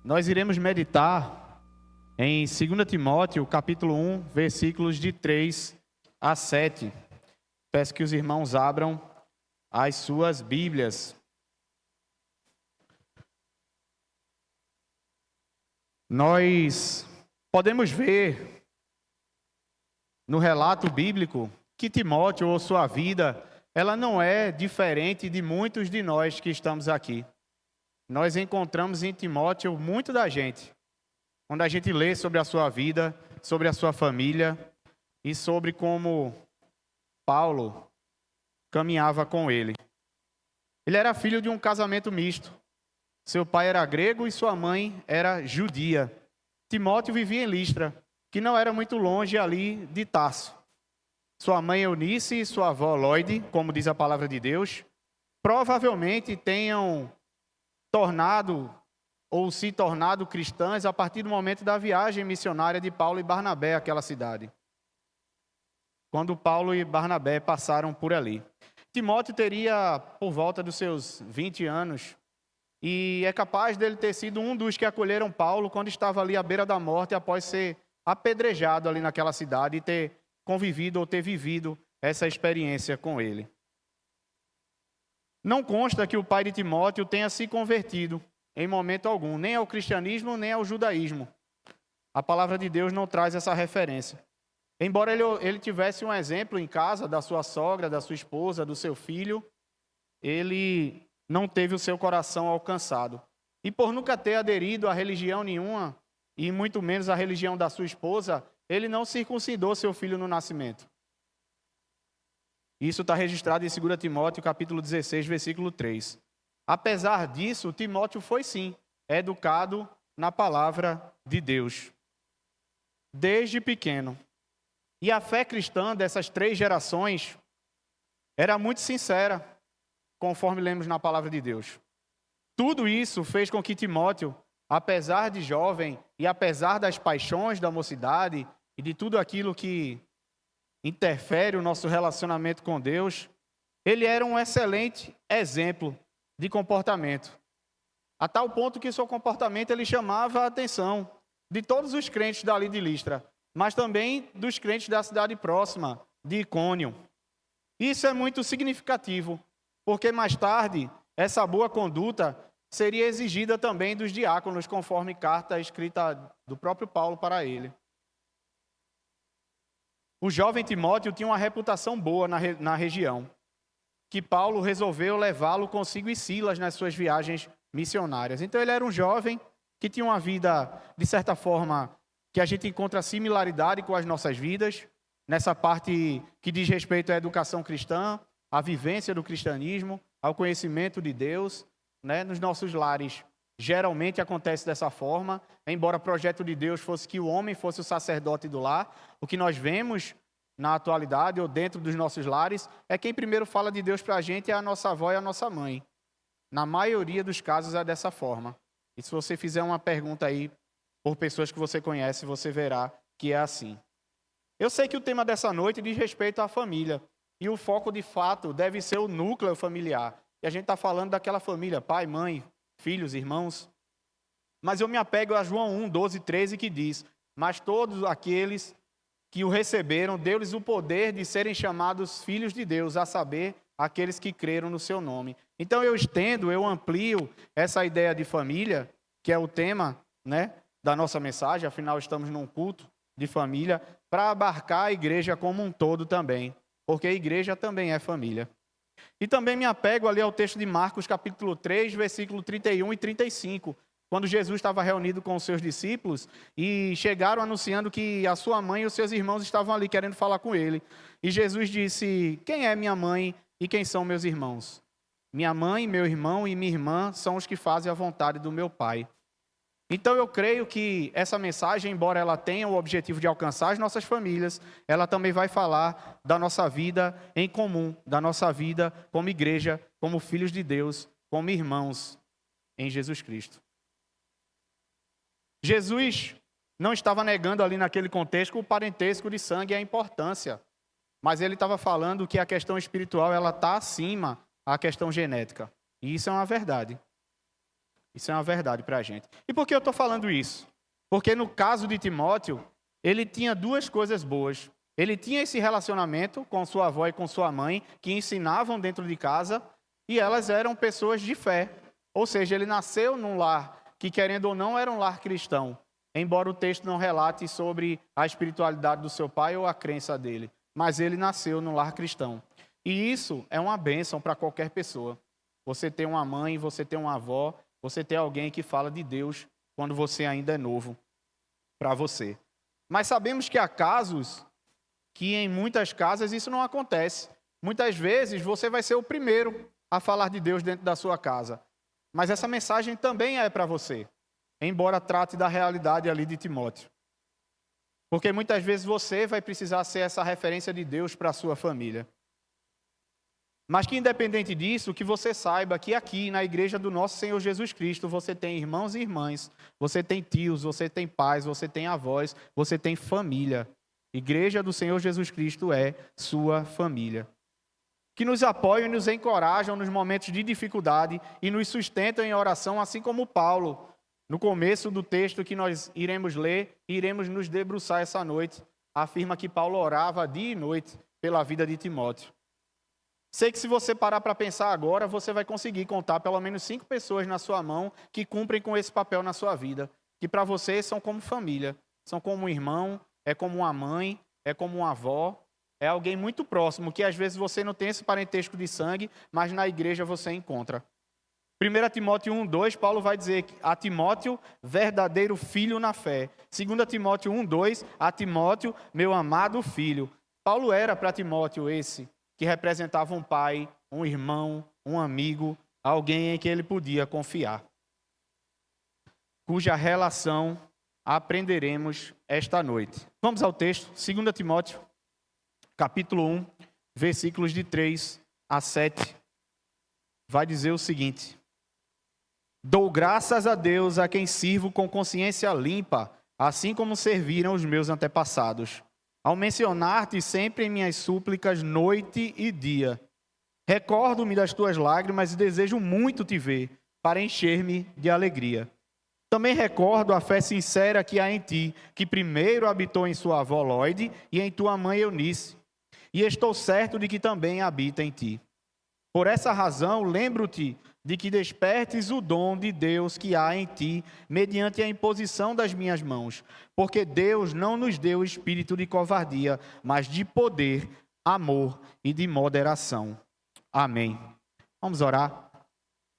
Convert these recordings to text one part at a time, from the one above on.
Nós iremos meditar em 2 Timóteo, capítulo 1, versículos de 3 a 7. Peço que os irmãos abram as suas Bíblias. Nós podemos ver no relato bíblico que Timóteo ou sua vida, ela não é diferente de muitos de nós que estamos aqui. Nós encontramos em Timóteo muito da gente. Quando a gente lê sobre a sua vida, sobre a sua família e sobre como Paulo caminhava com ele. Ele era filho de um casamento misto. Seu pai era grego e sua mãe era judia. Timóteo vivia em Listra, que não era muito longe ali de Tarso. Sua mãe Eunice e sua avó Loide, como diz a palavra de Deus, provavelmente tenham se tornado cristãs a partir do momento da viagem missionária de Paulo e Barnabé àquela cidade. Quando Paulo e Barnabé passaram por ali. Timóteo teria por volta dos seus 20 anos e é capaz dele ter sido um dos que acolheram Paulo quando estava ali à beira da morte após ser apedrejado ali naquela cidade e ter convivido ou ter vivido essa experiência com ele. Não consta que o pai de Timóteo tenha se convertido em momento algum, nem ao cristianismo, nem ao judaísmo. A palavra de Deus não traz essa referência. Embora ele tivesse um exemplo em casa da sua sogra, da sua esposa, do seu filho, ele não teve o seu coração alcançado. E por nunca ter aderido a religião nenhuma, e muito menos a religião da sua esposa, ele não circuncidou seu filho no nascimento. Isso está registrado em 2 Timóteo, capítulo 16, versículo 3. Apesar disso, Timóteo foi sim educado na palavra de Deus, desde pequeno. E a fé cristã dessas 3 gerações era muito sincera, conforme lemos na palavra de Deus. Tudo isso fez com que Timóteo, apesar de jovem e apesar das paixões da mocidade e de tudo aquilo que interfere o nosso relacionamento com Deus, ele era um excelente exemplo de comportamento. A tal ponto que seu comportamento ele chamava a atenção de todos os crentes dali de Listra, mas também dos crentes da cidade próxima, de Icônio. Isso é muito significativo, porque mais tarde essa boa conduta seria exigida também dos diáconos, conforme carta escrita do próprio Paulo para ele. O jovem Timóteo tinha uma reputação boa na região, que Paulo resolveu levá-lo consigo e Silas nas suas viagens missionárias. Então ele era um jovem que tinha uma vida, de certa forma, que a gente encontra similaridade com as nossas vidas, nessa parte que diz respeito à educação cristã, à vivência do cristianismo, ao conhecimento de Deus, né? Nos nossos lares, geralmente acontece dessa forma, embora o projeto de Deus fosse que o homem fosse o sacerdote do lar, o que nós vemos na atualidade ou dentro dos nossos lares é quem primeiro fala de Deus para a gente é a nossa avó e a nossa mãe. Na maioria dos casos é dessa forma. E se você fizer uma pergunta aí por pessoas que você conhece, você verá que é assim. Eu sei que o tema dessa noite diz respeito à família e o foco de fato deve ser o núcleo familiar. E a gente está falando daquela família, pai, mãe, filhos, irmãos. Mas eu me apego a João 1, 12, 13, que diz: mas todos aqueles que o receberam, deu-lhes o poder de serem chamados filhos de Deus, a saber, aqueles que creram no seu nome. Então eu amplio essa ideia de família, que é o tema, né, da nossa mensagem, afinal estamos num culto de família, para abarcar a igreja como um todo também, porque a igreja também é família. E também me apego ali ao texto de Marcos, capítulo 3, versículo 31 e 35, quando Jesus estava reunido com os seus discípulos e chegaram anunciando que a sua mãe e os seus irmãos estavam ali querendo falar com ele. E Jesus disse: quem é minha mãe e quem são meus irmãos? Minha mãe, meu irmão e minha irmã são os que fazem a vontade do meu Pai. Então eu creio que essa mensagem, embora ela tenha o objetivo de alcançar as nossas famílias, ela também vai falar da nossa vida em comum, da nossa vida como igreja, como filhos de Deus, como irmãos em Jesus Cristo. Jesus não estava negando ali naquele contexto o parentesco de sangue e a importância, mas ele estava falando que a questão espiritual ela está acima da questão genética. E isso é uma verdade. Isso é uma verdade para a gente. E por que eu estou falando isso? Porque no caso de Timóteo, ele tinha duas coisas boas. Ele tinha esse relacionamento com sua avó e com sua mãe, que ensinavam dentro de casa, e elas eram pessoas de fé. Ou seja, ele nasceu num lar que, querendo ou não, era um lar cristão, embora o texto não relate sobre a espiritualidade do seu pai ou a crença dele. Mas ele nasceu num lar cristão. E isso é uma bênção para qualquer pessoa. Você tem uma mãe, você tem uma avó, você tem alguém que fala de Deus quando você ainda é novo para você. Mas sabemos que há casos que em muitas casas isso não acontece. Muitas vezes você vai ser o primeiro a falar de Deus dentro da sua casa. Mas essa mensagem também é para você, embora trate da realidade ali de Timóteo. Porque muitas vezes você vai precisar ser essa referência de Deus para a sua família. Mas que independente disso, que você saiba que aqui na igreja do nosso Senhor Jesus Cristo, você tem irmãos e irmãs, você tem tios, você tem pais, você tem avós, você tem família. Igreja do Senhor Jesus Cristo é sua família. Que nos apoiam e nos encorajam nos momentos de dificuldade e nos sustentam em oração, assim como Paulo, no começo do texto que nós iremos ler e iremos nos debruçar essa noite, afirma que Paulo orava dia e noite pela vida de Timóteo. Sei que se você parar para pensar agora, você vai conseguir contar pelo menos 5 pessoas na sua mão que cumprem com esse papel na sua vida, que para você são como família, são como um irmão, é como uma mãe, é como uma avó, é alguém muito próximo, que às vezes você não tem esse parentesco de sangue, mas na igreja você encontra. 1 Timóteo 1:2, Paulo vai dizer a Timóteo, verdadeiro filho na fé. 2 Timóteo 1:2, a Timóteo, meu amado filho. Paulo era para Timóteo esse, que representava um pai, um irmão, um amigo, alguém em que ele podia confiar. Cuja relação aprenderemos esta noite. Vamos ao texto, 2 Timóteo, capítulo 1, versículos de 3 a 7. Vai dizer o seguinte: dou graças a Deus a quem sirvo com consciência limpa, assim como serviram os meus antepassados, ao mencionar-te sempre em minhas súplicas noite e dia. Recordo-me das tuas lágrimas e desejo muito te ver, para encher-me de alegria. Também recordo a fé sincera que há em ti, que primeiro habitou em sua avó Lóide e em tua mãe Eunice, e estou certo de que também habita em ti. Por essa razão, lembro-te de que despertes o dom de Deus que há em ti, mediante a imposição das minhas mãos, porque Deus não nos deu espírito de covardia, mas de poder, amor e de moderação. Amém. Vamos orar.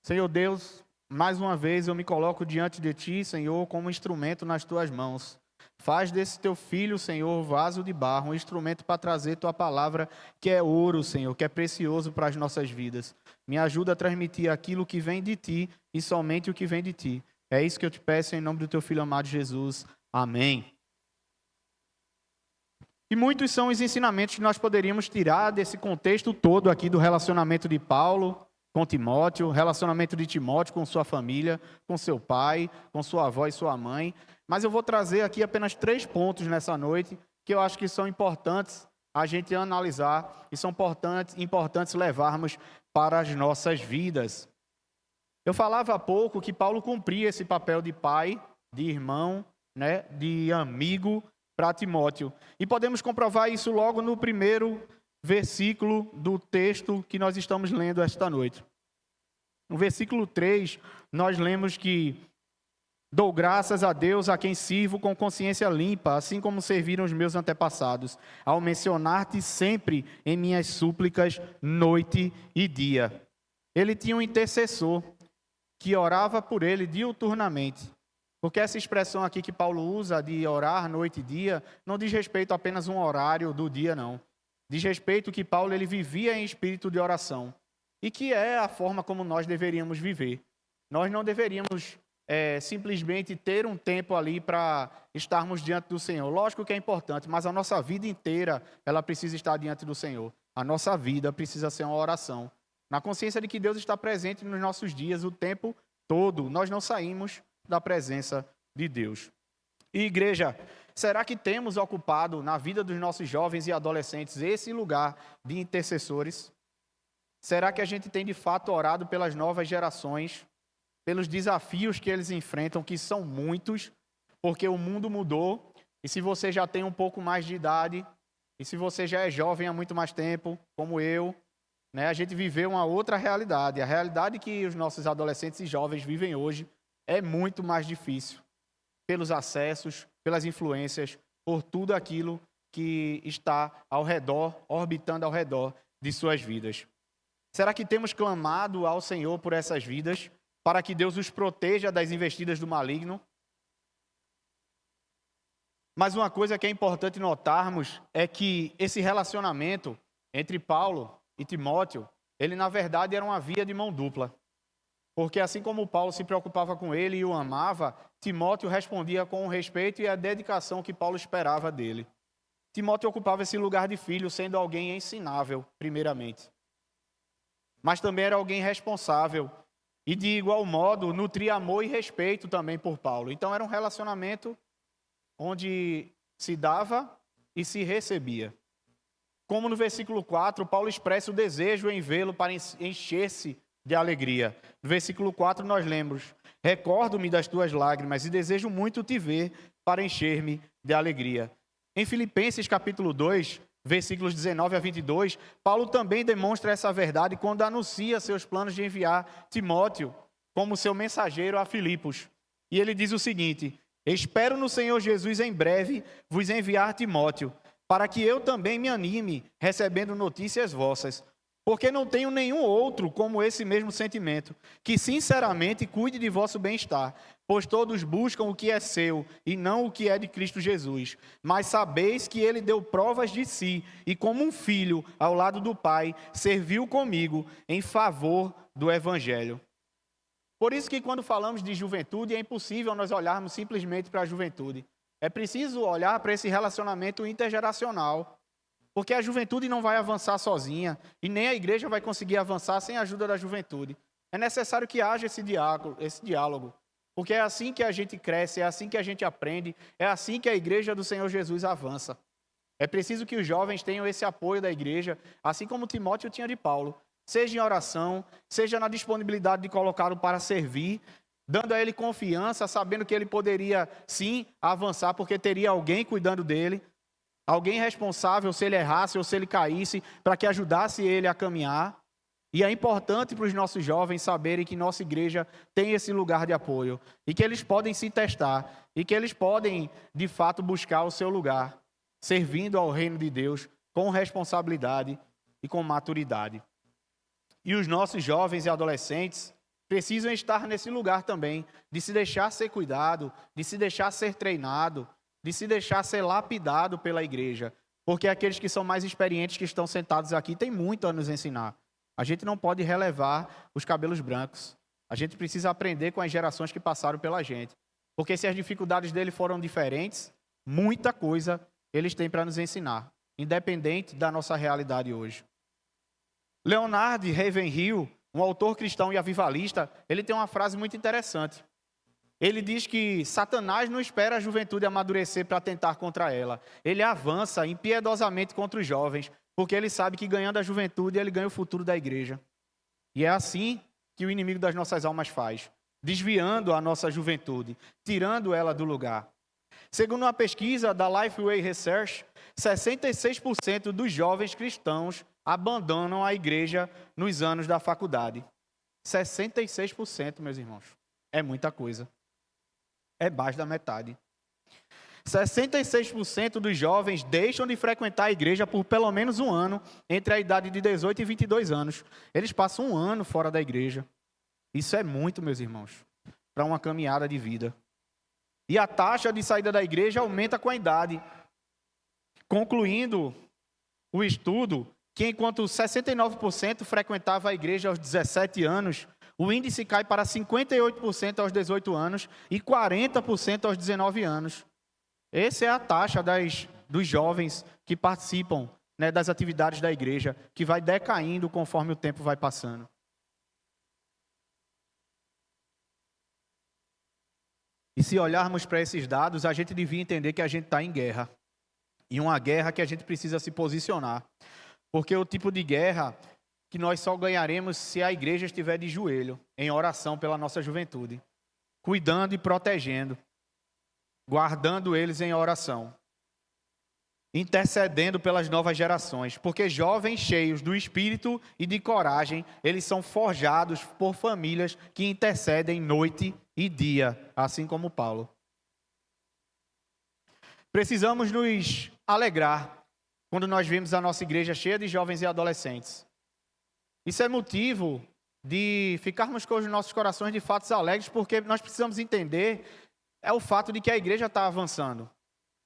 Senhor Deus, mais uma vez eu me coloco diante de ti, Senhor, como instrumento nas tuas mãos. Faz desse teu filho, Senhor, vaso de barro, um instrumento para trazer tua palavra, que é ouro, Senhor, que é precioso para as nossas vidas. Me ajuda a transmitir aquilo que vem de ti e somente o que vem de ti. É isso que eu te peço em nome do teu filho amado Jesus. Amém. E muitos são os ensinamentos que nós poderíamos tirar desse contexto todo aqui do relacionamento de Paulo com Timóteo, relacionamento de Timóteo com sua família, com seu pai, com sua avó e sua mãe. Mas eu vou trazer aqui apenas 3 pontos nessa noite que eu acho que são importantes a gente analisar e são importantes levarmos para as nossas vidas. Eu falava há pouco que Paulo cumpria esse papel de pai, de irmão, né, de amigo para Timóteo. E podemos comprovar isso logo no primeiro versículo do texto que nós estamos lendo esta noite. No versículo 3, nós lemos que dou graças a Deus a quem sirvo com consciência limpa, assim como serviram os meus antepassados, ao mencionar-te sempre em minhas súplicas noite e dia. Ele tinha um intercessor que orava por ele diuturnamente. Porque essa expressão aqui que Paulo usa de orar noite e dia, não diz respeito a apenas um horário do dia, não. Diz respeito que Paulo ele vivia em espírito de oração. E que é a forma como nós deveríamos viver. Nós não deveríamos simplesmente ter um tempo ali para estarmos diante do Senhor. Lógico que é importante, mas a nossa vida inteira, ela precisa estar diante do Senhor. A nossa vida precisa ser uma oração. Na consciência de que Deus está presente nos nossos dias o tempo todo. Nós não saímos da presença de Deus. E igreja, será que temos ocupado na vida dos nossos jovens e adolescentes esse lugar de intercessores? Será que a gente tem de fato orado pelas novas gerações? pelos desafios que eles enfrentam, que são muitos, porque o mundo mudou. E se você já tem um pouco mais de idade, e se você já é jovem há muito mais tempo, como eu, né, a gente viveu uma outra realidade. A realidade que os nossos adolescentes e jovens vivem hoje é muito mais difícil, pelos acessos, pelas influências, por tudo aquilo que está ao redor, orbitando ao redor de suas vidas. Será que temos clamado ao Senhor por essas vidas, para que Deus os proteja das investidas do maligno? Mas uma coisa que é importante notarmos é que esse relacionamento entre Paulo e Timóteo, ele na verdade era uma via de mão dupla. Porque assim como Paulo se preocupava com ele e o amava, Timóteo respondia com o respeito e a dedicação que Paulo esperava dele. Timóteo ocupava esse lugar de filho, sendo alguém ensinável, primeiramente. Mas também era alguém responsável e, de igual modo, nutria amor e respeito também por Paulo. Então era um relacionamento onde se dava e se recebia. Como no versículo 4, Paulo expressa o desejo em vê-lo para encher-se de alegria. No versículo 4 nós lemos: recordo-me das tuas lágrimas e desejo muito te ver para encher-me de alegria. Em Filipenses capítulo 2, versículos 19 a 22, Paulo também demonstra essa verdade quando anuncia seus planos de enviar Timóteo como seu mensageiro a Filipos. E ele diz o seguinte: espero no Senhor Jesus em breve vos enviar Timóteo, para que eu também me anime recebendo notícias vossas. Porque não tenho nenhum outro como esse mesmo sentimento, que sinceramente cuide de vosso bem-estar, pois todos buscam o que é seu e não o que é de Cristo Jesus. Mas sabeis que ele deu provas de si e como um filho ao lado do Pai, serviu comigo em favor do Evangelho. Por isso que quando falamos de juventude, é impossível nós olharmos simplesmente para a juventude. É preciso olhar para esse relacionamento intergeracional. Porque a juventude não vai avançar sozinha e nem a igreja vai conseguir avançar sem a ajuda da juventude. É necessário que haja esse diálogo, porque é assim que a gente cresce, é assim que a gente aprende, é assim que a igreja do Senhor Jesus avança. É preciso que os jovens tenham esse apoio da igreja, assim como Timóteo tinha de Paulo, seja em oração, seja na disponibilidade de colocá-lo para servir, dando a ele confiança, sabendo que ele poderia sim avançar, porque teria alguém cuidando dele, alguém responsável se ele errasse ou se ele caísse, para que ajudasse ele a caminhar. E é importante para os nossos jovens saberem que nossa igreja tem esse lugar de apoio, e que eles podem se testar, e que eles podem, de fato, buscar o seu lugar, servindo ao reino de Deus com responsabilidade e com maturidade. E os nossos jovens e adolescentes precisam estar nesse lugar também, de se deixar ser cuidado, de se deixar ser treinado, de se deixar ser lapidado pela igreja, porque aqueles que são mais experientes que estão sentados aqui têm muito a nos ensinar. A gente não pode relevar os cabelos brancos. A gente precisa aprender com as gerações que passaram pela gente, porque se as dificuldades dele foram diferentes, muita coisa eles têm para nos ensinar, independente da nossa realidade hoje. Leonard Ravenhill, um autor cristão e avivalista, ele tem uma frase muito interessante. Ele diz que Satanás não espera a juventude amadurecer para tentar contra ela. Ele avança impiedosamente contra os jovens, porque ele sabe que ganhando a juventude, ele ganha o futuro da igreja. E é assim que o inimigo das nossas almas faz, desviando a nossa juventude, tirando ela do lugar. Segundo uma pesquisa da Lifeway Research, 66% dos jovens cristãos abandonam a igreja nos anos da faculdade. 66%, meus irmãos. É muita coisa. É mais da metade. 66% dos jovens deixam de frequentar a igreja por pelo menos um ano, entre a idade de 18 e 22 anos. Eles passam um ano fora da igreja. Isso é muito, meus irmãos, para uma caminhada de vida. E a taxa de saída da igreja aumenta com a idade. Concluindo o estudo, que enquanto 69% frequentava a igreja aos 17 anos, o índice cai para 58% aos 18 anos e 40% aos 19 anos. Essa é a taxa dos jovens que participam, né, das atividades da igreja, que vai decaindo conforme o tempo vai passando. E se olharmos para esses dados, a gente devia entender que a gente está em guerra. E uma guerra que a gente precisa se posicionar. Porque o tipo de guerra que nós só ganharemos se a igreja estiver de joelho, em oração pela nossa juventude, cuidando e protegendo, guardando eles em oração, intercedendo pelas novas gerações, porque jovens cheios do Espírito e de coragem, eles são forjados por famílias que intercedem noite e dia, assim como Paulo. Precisamos nos alegrar quando nós vemos a nossa igreja cheia de jovens e adolescentes. Isso é motivo de ficarmos com os nossos corações de fatos alegres, porque nós precisamos entender o fato de que a igreja está avançando,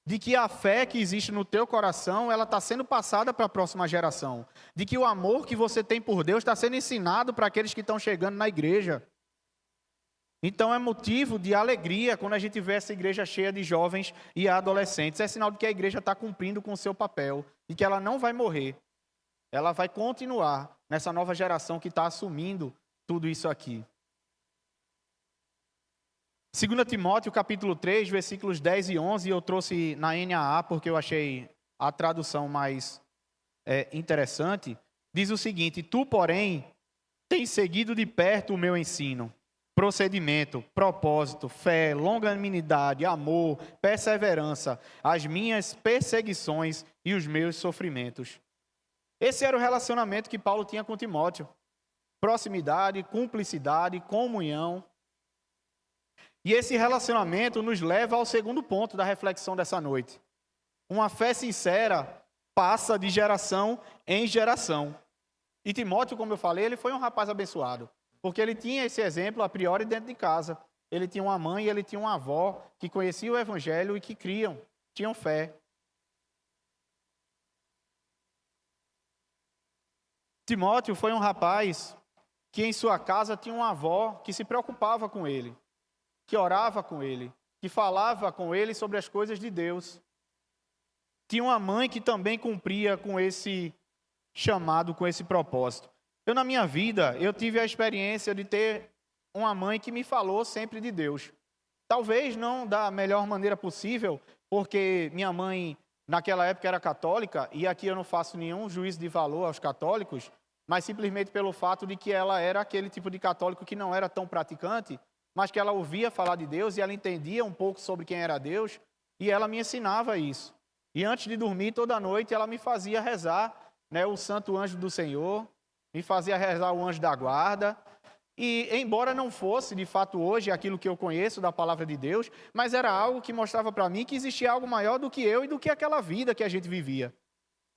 de que a fé que existe no teu coração, ela está sendo passada para a próxima geração, de que o amor que você tem por Deus está sendo ensinado para aqueles que estão chegando na igreja. Então é motivo de alegria quando a gente vê essa igreja cheia de jovens e adolescentes. É sinal de que a igreja está cumprindo com o seu papel e que ela não vai morrer. Ela vai continuar nessa nova geração que está assumindo tudo isso aqui. 2 Timóteo, capítulo 3, versículos 10 e 11, eu trouxe na NAA porque eu achei a tradução mais interessante. Diz o seguinte: tu, porém, tens seguido de perto o meu ensino, procedimento, propósito, fé, longanimidade, amor, perseverança, as minhas perseguições e os meus sofrimentos. Esse era o relacionamento que Paulo tinha com Timóteo. Proximidade, cumplicidade, comunhão. E esse relacionamento nos leva ao segundo ponto da reflexão dessa noite. Uma fé sincera passa de geração em geração. E Timóteo, como eu falei, ele foi um rapaz abençoado, porque ele tinha esse exemplo a priori dentro de casa. Ele tinha uma mãe e ele tinha uma avó que conheciam o evangelho e que tinham fé. Timóteo foi um rapaz que em sua casa tinha uma avó que se preocupava com ele, que orava com ele, que falava com ele sobre as coisas de Deus. Tinha uma mãe que também cumpria com esse chamado, com esse propósito. Eu, na minha vida, eu tive a experiência de ter uma mãe que me falou sempre de Deus. Talvez não da melhor maneira possível, porque minha mãe, naquela época, era católica, e aqui eu não faço nenhum juízo de valor aos católicos, mas simplesmente pelo fato de que ela era aquele tipo de católico que não era tão praticante, mas que ela ouvia falar de Deus e ela entendia um pouco sobre quem era Deus, e ela me ensinava isso. E antes de dormir, toda noite, ela me fazia rezar, o Santo Anjo do Senhor, me fazia rezar o Anjo da Guarda. E embora não fosse, de fato, hoje aquilo que eu conheço da palavra de Deus, mas era algo que mostrava para mim que existia algo maior do que eu e do que aquela vida que a gente vivia.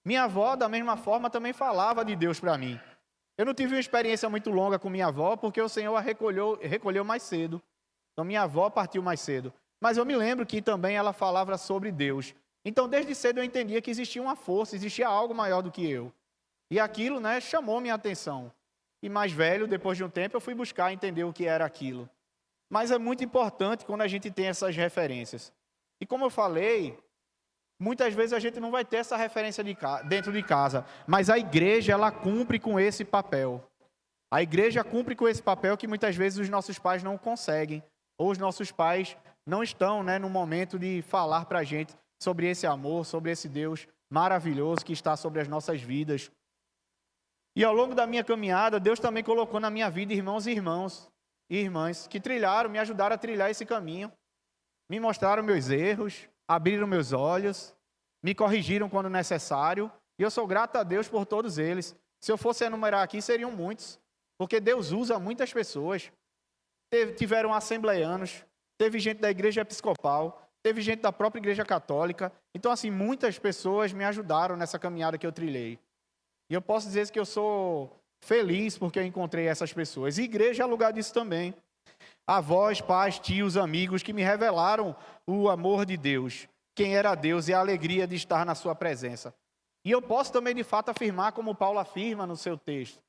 Minha avó, da mesma forma, também falava de Deus para mim. Eu não tive uma experiência muito longa com minha avó, porque o Senhor a recolheu mais cedo. Então, minha avó partiu mais cedo. Mas eu me lembro que também ela falava sobre Deus. Então, desde cedo eu entendia que existia uma força, existia algo maior do que eu. E aquilo, chamou minha atenção. E mais velho, depois de um tempo, eu fui buscar entender o que era aquilo. Mas é muito importante quando a gente tem essas referências. E como eu falei, muitas vezes a gente não vai ter essa referência dentro de casa, mas a igreja, ela cumpre com esse papel. A igreja cumpre com esse papel que muitas vezes os nossos pais não conseguem, ou os nossos pais não estão no momento de falar para a gente sobre esse amor, sobre esse Deus maravilhoso que está sobre as nossas vidas. E ao longo da minha caminhada, Deus também colocou na minha vida irmãos e irmãs que me ajudaram a trilhar esse caminho, me mostraram meus erros, abriram meus olhos, me corrigiram quando necessário, e eu sou grato a Deus por todos eles. Se eu fosse enumerar aqui, seriam muitos, porque Deus usa muitas pessoas. Tiveram assembleianos, teve gente da igreja episcopal, teve gente da própria igreja católica. Então, assim, muitas pessoas me ajudaram nessa caminhada que eu trilhei. E eu posso dizer que eu sou feliz porque eu encontrei essas pessoas. E igreja é lugar disso também. Avós, pais, tios, amigos que me revelaram o amor de Deus, quem era Deus e a alegria de estar na sua presença. E eu posso também, de fato, afirmar, como Paulo afirma no seu texto,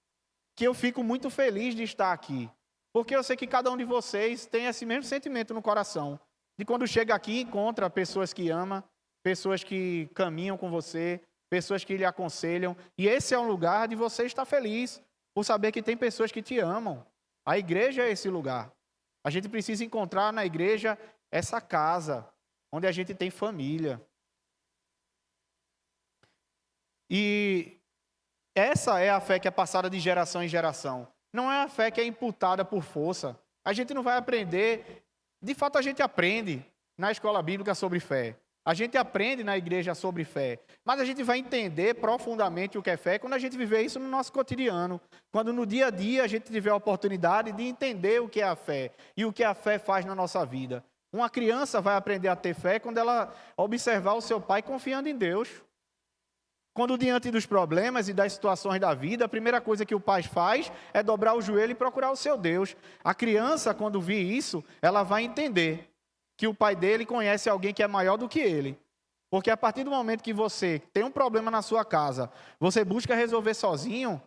que eu fico muito feliz de estar aqui, porque eu sei que cada um de vocês tem esse mesmo sentimento no coração, de quando chega aqui e encontra pessoas que ama, pessoas que caminham com você, pessoas que lhe aconselham, e esse é um lugar de você estar feliz, por saber que tem pessoas que te amam. A igreja é esse lugar. A gente precisa encontrar na igreja essa casa, onde a gente tem família. E Essa é a fé que é passada de geração em geração. Não é a fé que é imputada por força. A gente não vai aprender, de fato a gente aprende na escola bíblica sobre fé. A gente aprende na igreja sobre fé. Mas a gente vai entender profundamente o que é fé quando a gente viver isso no nosso cotidiano. Quando no dia a dia a gente tiver a oportunidade de entender o que é a fé e o que a fé faz na nossa vida. Uma criança vai aprender a ter fé quando ela observar o seu pai confiando em Deus. Quando diante dos problemas e das situações da vida, a primeira coisa que o pai faz é dobrar o joelho e procurar o seu Deus. A criança, quando vir isso, ela vai entender que o pai dele conhece alguém que é maior do que ele. Porque a partir do momento que você tem um problema na sua casa, você busca resolver sozinho,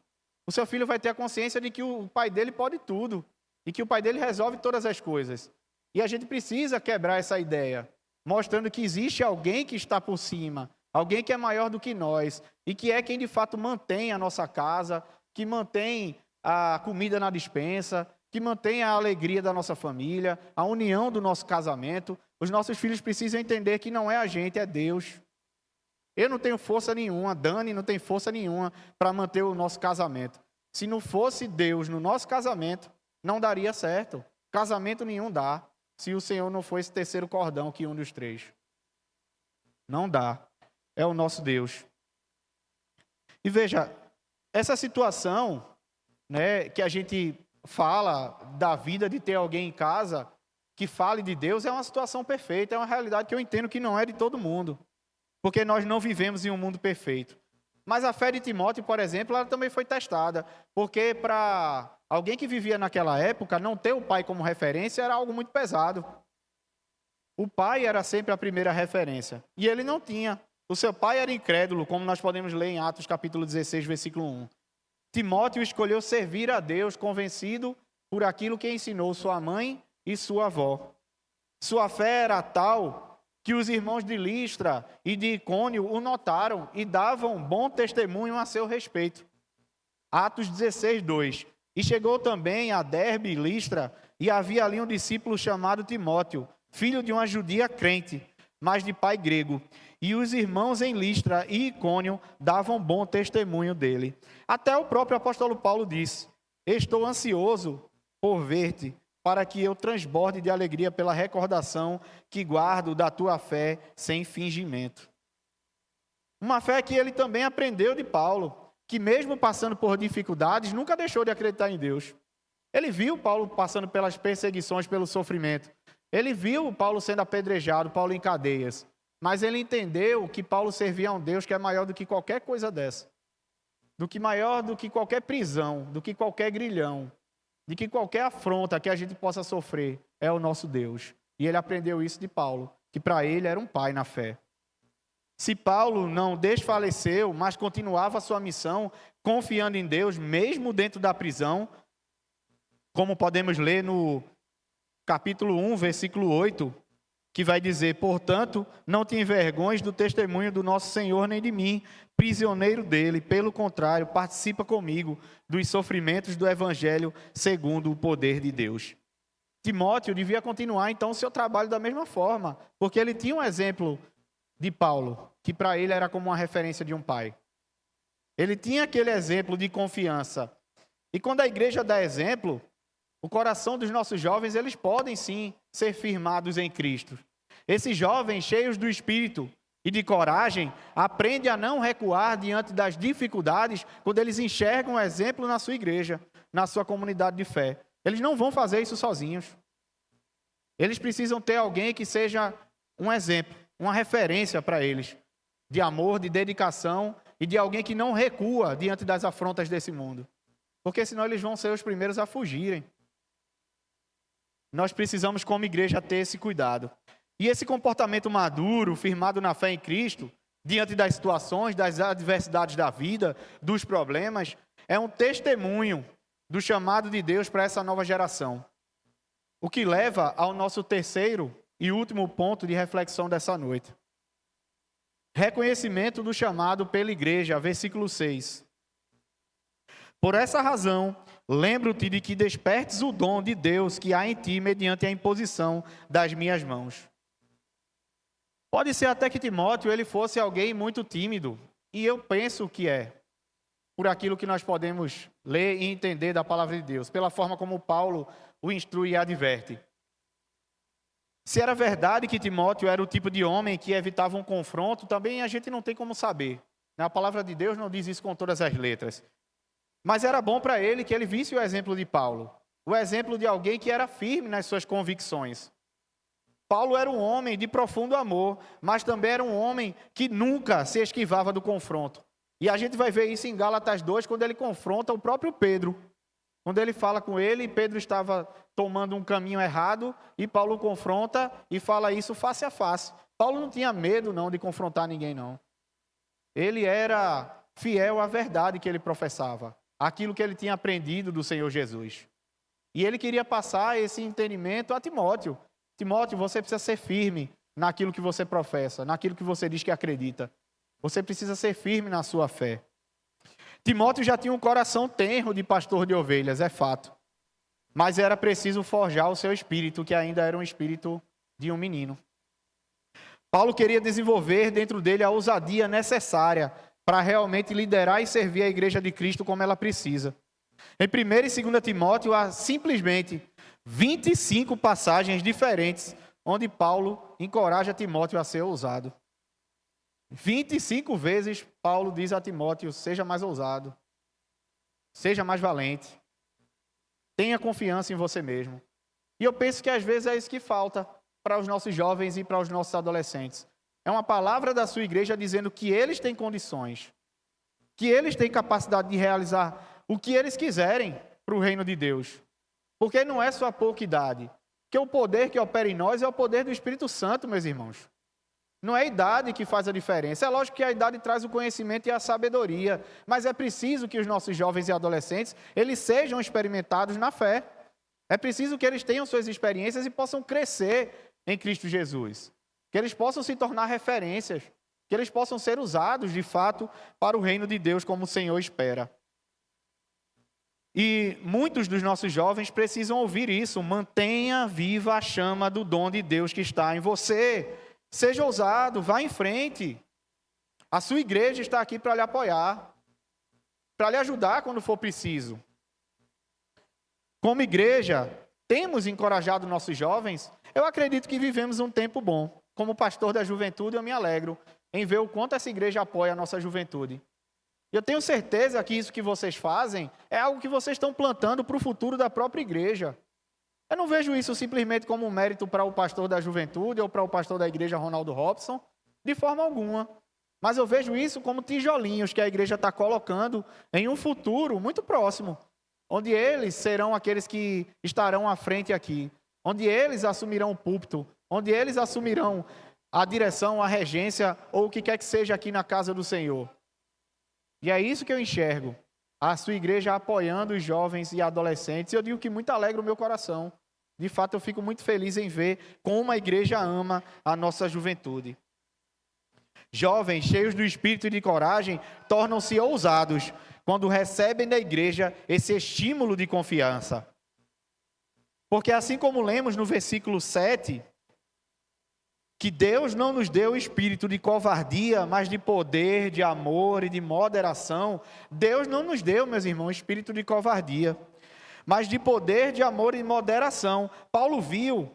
o seu filho vai ter a consciência de que o pai dele pode tudo e que o pai dele resolve todas as coisas. E a gente precisa quebrar essa ideia, mostrando que existe alguém que está por cima, alguém que é maior do que nós e que é quem de fato mantém a nossa casa, que mantém a comida na despensa, que mantém a alegria da nossa família, a união do nosso casamento. Os nossos filhos precisam entender que não é a gente, é Deus. Eu não tenho força nenhuma, Dani não tem força nenhuma para manter o nosso casamento. Se não fosse Deus no nosso casamento, não daria certo. Casamento nenhum dá, se o Senhor não for esse terceiro cordão que une os três. Não dá. É o nosso Deus. E veja, essa situação, né, que a gente fala da vida de ter alguém em casa que fale de Deus, é uma situação perfeita, é uma realidade que eu entendo que não é de todo mundo, porque nós não vivemos em um mundo perfeito. Mas a fé de Timóteo, por exemplo, ela também foi testada, porque para alguém que vivia naquela época, não ter o pai como referência era algo muito pesado. O pai era sempre a primeira referência, e ele não tinha. O seu pai era incrédulo, como nós podemos ler em Atos capítulo 16, versículo 1. Timóteo escolheu servir a Deus, convencido por aquilo que ensinou sua mãe e sua avó. Sua fé era tal que os irmãos de Listra e de Icônio o notaram e davam bom testemunho a seu respeito. Atos 16, 2. E chegou também a Derbe e Listra, e havia ali um discípulo chamado Timóteo, filho de uma judia crente, mas de pai grego. E os irmãos em Listra e Icônio davam bom testemunho dele. Até o próprio apóstolo Paulo disse: estou ansioso por ver-te, para que eu transborde de alegria pela recordação que guardo da tua fé sem fingimento. Uma fé que ele também aprendeu de Paulo, que mesmo passando por dificuldades, nunca deixou de acreditar em Deus. Ele viu Paulo passando pelas perseguições, pelo sofrimento. Ele viu Paulo sendo apedrejado, Paulo em cadeias. Mas ele entendeu que Paulo servia a um Deus que é maior do que qualquer coisa dessa. Maior do que qualquer prisão, do que qualquer grilhão, de que qualquer afronta que a gente possa sofrer é o nosso Deus. E ele aprendeu isso de Paulo, que para ele era um pai na fé. Se Paulo não desfaleceu, mas continuava a sua missão, confiando em Deus, mesmo dentro da prisão, como podemos ler no capítulo 1, versículo 8, que vai dizer: portanto, não te envergonhes do testemunho do nosso Senhor nem de mim, prisioneiro dele. Pelo contrário, participa comigo dos sofrimentos do Evangelho segundo o poder de Deus. Timóteo devia continuar, então, o seu trabalho da mesma forma, porque ele tinha um exemplo de Paulo, que para ele era como uma referência de um pai. Ele tinha aquele exemplo de confiança. E quando a igreja dá exemplo, o coração dos nossos jovens, eles podem sim ser firmados em Cristo. Esses jovens, cheios do Espírito e de coragem, aprendem a não recuar diante das dificuldades quando eles enxergam um exemplo na sua igreja, na sua comunidade de fé. Eles não vão fazer isso sozinhos. Eles precisam ter alguém que seja um exemplo, uma referência para eles, de amor, de dedicação e de alguém que não recua diante das afrontas desse mundo. Porque senão eles vão ser os primeiros a fugirem. Nós precisamos, como igreja, ter esse cuidado. E esse comportamento maduro, firmado na fé em Cristo, diante das situações, das adversidades da vida, dos problemas, é um testemunho do chamado de Deus para essa nova geração. O que leva ao nosso terceiro e último ponto de reflexão dessa noite. Reconhecimento do chamado pela igreja, versículo 6. Por essa razão, lembro-te de que despertes o dom de Deus que há em ti mediante a imposição das minhas mãos. Pode ser até que Timóteo ele fosse alguém muito tímido, e eu penso que é. por aquilo que nós podemos ler e entender da palavra de Deus, pela forma como Paulo o instrui e adverte. Se era verdade que Timóteo era o tipo de homem que evitava um confronto, também a gente não tem como saber. A palavra de Deus não diz isso com todas as letras. Mas era bom para ele que ele visse o exemplo de Paulo, o exemplo de alguém que era firme nas suas convicções. Paulo era um homem de profundo amor, mas também era um homem que nunca se esquivava do confronto. E a gente vai ver isso em Gálatas 2, quando ele confronta o próprio Pedro. Quando ele fala com ele, Pedro estava tomando um caminho errado, e Paulo confronta e fala isso face a face. Paulo não tinha medo não de confrontar ninguém não. Ele era fiel à verdade que ele professava, aquilo que ele tinha aprendido do Senhor Jesus. E ele queria passar esse entendimento a Timóteo. Timóteo, você precisa ser firme naquilo que você professa, naquilo que você diz que acredita. Você precisa ser firme na sua fé. Timóteo já tinha um coração tenro de pastor de ovelhas, é fato. Mas era preciso forjar o seu espírito, que ainda era um espírito de um menino. Paulo queria desenvolver dentro dele a ousadia necessária para realmente liderar e servir a igreja de Cristo como ela precisa. Em 1 e 2 Timóteo há simplesmente 25 passagens diferentes onde Paulo encoraja Timóteo a ser ousado. 25 vezes Paulo diz a Timóteo: seja mais ousado, seja mais valente, tenha confiança em você mesmo. E eu penso que às vezes é isso que falta para os nossos jovens e para os nossos adolescentes. É uma palavra da sua igreja dizendo que eles têm condições, que eles têm capacidade de realizar o que eles quiserem para o reino de Deus. Porque não é só a pouca idade. Porque o poder que opera em nós é o poder do Espírito Santo, meus irmãos. Não é a idade que faz a diferença. É lógico que a idade traz o conhecimento e a sabedoria, mas é preciso que os nossos jovens e adolescentes, eles sejam experimentados na fé. É preciso que eles tenham suas experiências e possam crescer em Cristo Jesus. Que eles possam se tornar referências, que eles possam ser usados, de fato, para o reino de Deus, como o Senhor espera. E muitos dos nossos jovens precisam ouvir isso. Mantenha viva a chama do dom de Deus que está em você. Seja ousado, vá em frente. A sua igreja está aqui para lhe apoiar, para lhe ajudar quando for preciso. Como igreja, temos encorajado nossos jovens. Eu acredito que vivemos um tempo bom. Como pastor da juventude, eu me alegro em ver o quanto essa igreja apoia a nossa juventude. Eu tenho certeza que isso que vocês fazem é algo que vocês estão plantando para o futuro da própria igreja. Eu não vejo isso simplesmente como um mérito para o pastor da juventude ou para o pastor da igreja Ronaldo Robson, de forma alguma. Mas eu vejo isso como tijolinhos que a igreja está colocando em um futuro muito próximo, onde eles serão aqueles que estarão à frente aqui, onde eles assumirão o púlpito, onde eles assumirão a direção, a regência ou o que quer que seja aqui na casa do Senhor. E é isso que eu enxergo, a sua igreja apoiando os jovens e adolescentes. Eu digo que muito alegra o meu coração. De fato, eu fico muito feliz em ver como a igreja ama a nossa juventude. Jovens, cheios do espírito e de coragem, tornam-se ousados quando recebem da igreja esse estímulo de confiança. Porque assim como lemos no versículo 7, que Deus não nos deu espírito de covardia, mas de poder, de amor e de moderação. Deus não nos deu, meus irmãos, espírito de covardia, mas de poder, de amor e de moderação. Paulo viu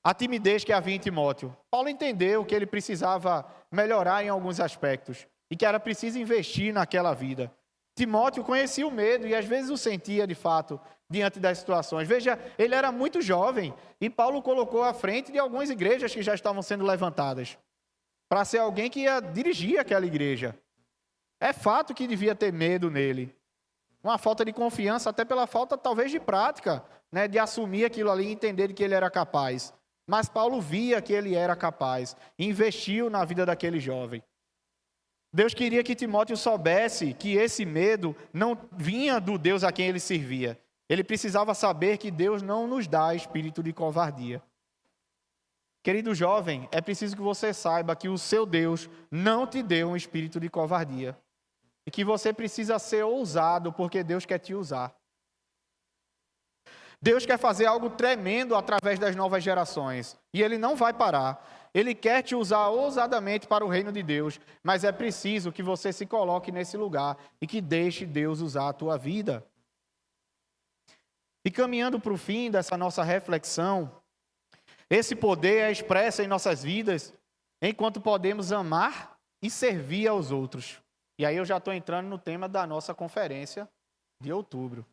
a timidez que havia em Timóteo. Paulo entendeu que ele precisava melhorar em alguns aspectos e que era preciso investir naquela vida. Timóteo conhecia o medo e às vezes o sentia de fato diante das situações. Veja, ele era muito jovem e Paulo colocou à frente de algumas igrejas que já estavam sendo levantadas para ser alguém que ia dirigir aquela igreja. É fato que devia ter medo nele. Uma falta de confiança, até pela falta talvez de prática, né, de assumir aquilo ali e entender de que ele era capaz. Mas Paulo via que ele era capaz e investiu na vida daquele jovem. Deus queria que Timóteo soubesse que esse medo não vinha do Deus a quem ele servia. Ele precisava saber que Deus não nos dá espírito de covardia. Querido jovem, é preciso que você saiba que o seu Deus não te deu um espírito de covardia. E que você precisa ser ousado porque Deus quer te usar. Deus quer fazer algo tremendo através das novas gerações. E Ele não vai parar. Ele quer te usar ousadamente para o reino de Deus, mas é preciso que você se coloque nesse lugar e que deixe Deus usar a tua vida. E caminhando para o fim dessa nossa reflexão, esse poder é expresso em nossas vidas enquanto podemos amar e servir aos outros. E aí eu já estou entrando no tema da nossa conferência de outubro.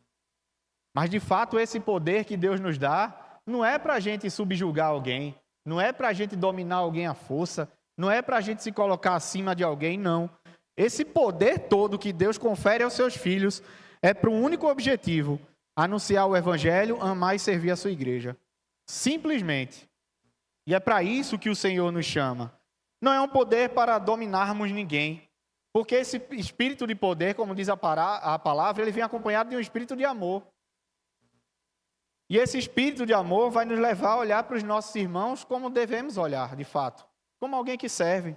Mas de fato esse poder que Deus nos dá não é para a gente subjugar alguém, não é para a gente dominar alguém à força, não é para a gente se colocar acima de alguém, não. Esse poder todo que Deus confere aos seus filhos é para um único objetivo: anunciar o evangelho, amar e servir a sua igreja. Simplesmente. E é para isso que o Senhor nos chama. Não é um poder para dominarmos ninguém. Porque esse espírito de poder, como diz a palavra, ele vem acompanhado de um espírito de amor. E esse espírito de amor vai nos levar a olhar para os nossos irmãos como devemos olhar, de fato. Como alguém que serve.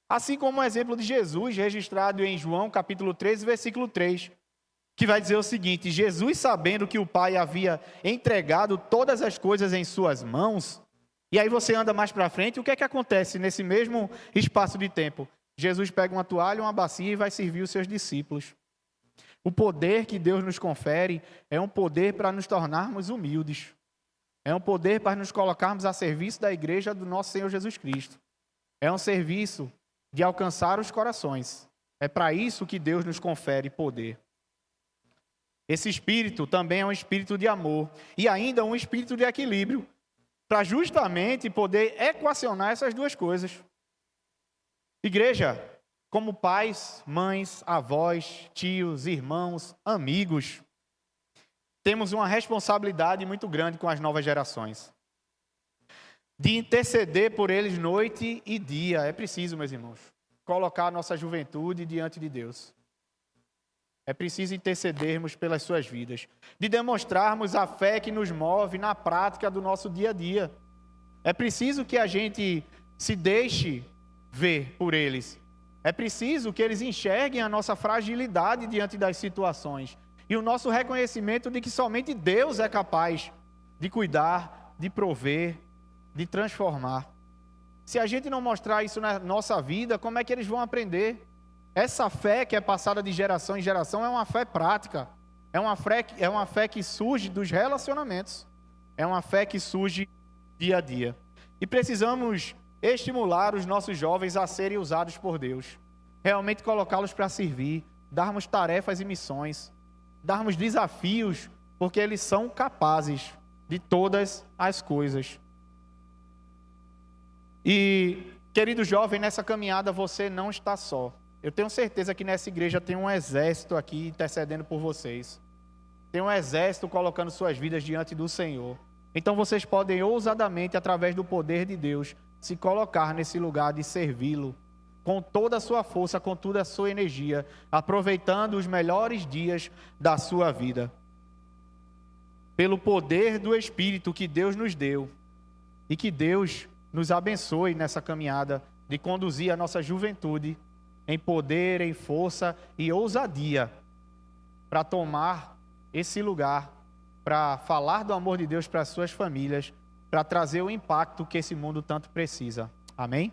Assim como o exemplo de Jesus, registrado em João capítulo 13, versículo 3. Que vai dizer o seguinte: Jesus, sabendo que o Pai havia entregado todas as coisas em suas mãos, e aí você anda mais para frente, o que é que acontece nesse mesmo espaço de tempo? Jesus pega uma toalha, uma bacia e vai servir os seus discípulos. O poder que Deus nos confere é um poder para nos tornarmos humildes. É um poder para nos colocarmos a serviço da igreja do nosso Senhor Jesus Cristo. É um serviço de alcançar os corações. É para isso que Deus nos confere poder. Esse espírito também é um espírito de amor e ainda um espírito de equilíbrio, para justamente poder equacionar essas duas coisas. Igreja, como pais, mães, avós, tios, irmãos, amigos, temos uma responsabilidade muito grande com as novas gerações. De interceder por eles noite e dia. É preciso, meus irmãos, colocar a nossa juventude diante de Deus. É preciso intercedermos pelas suas vidas, de demonstrarmos a fé que nos move na prática do nosso dia a dia. É preciso que a gente se deixe ver por eles. É preciso que eles enxerguem a nossa fragilidade diante das situações e o nosso reconhecimento de que somente Deus é capaz de cuidar, de prover, de transformar. Se a gente não mostrar isso na nossa vida, como é que eles vão aprender? Essa fé que é passada de geração em geração é uma fé prática. É uma fé que surge dos relacionamentos. É uma fé que surge dia a dia. E precisamos estimular os nossos jovens a serem usados por Deus. Realmente colocá-los para servir, darmos tarefas e missões, darmos desafios, porque eles são capazes de todas as coisas. E, querido jovem, nessa caminhada você não está só. Eu tenho certeza que nessa igreja tem um exército aqui intercedendo por vocês. Tem um exército colocando suas vidas diante do Senhor. Então vocês podem ousadamente, através do poder de Deus, se colocar nesse lugar de servi-lo, com toda a sua força, com toda a sua energia, aproveitando os melhores dias da sua vida. Pelo poder do Espírito que Deus nos deu, e que Deus nos abençoe nessa caminhada de conduzir a nossa juventude em poder, em força e ousadia, para tomar esse lugar, para falar do amor de Deus para as suas famílias, para trazer o impacto que esse mundo tanto precisa. Amém?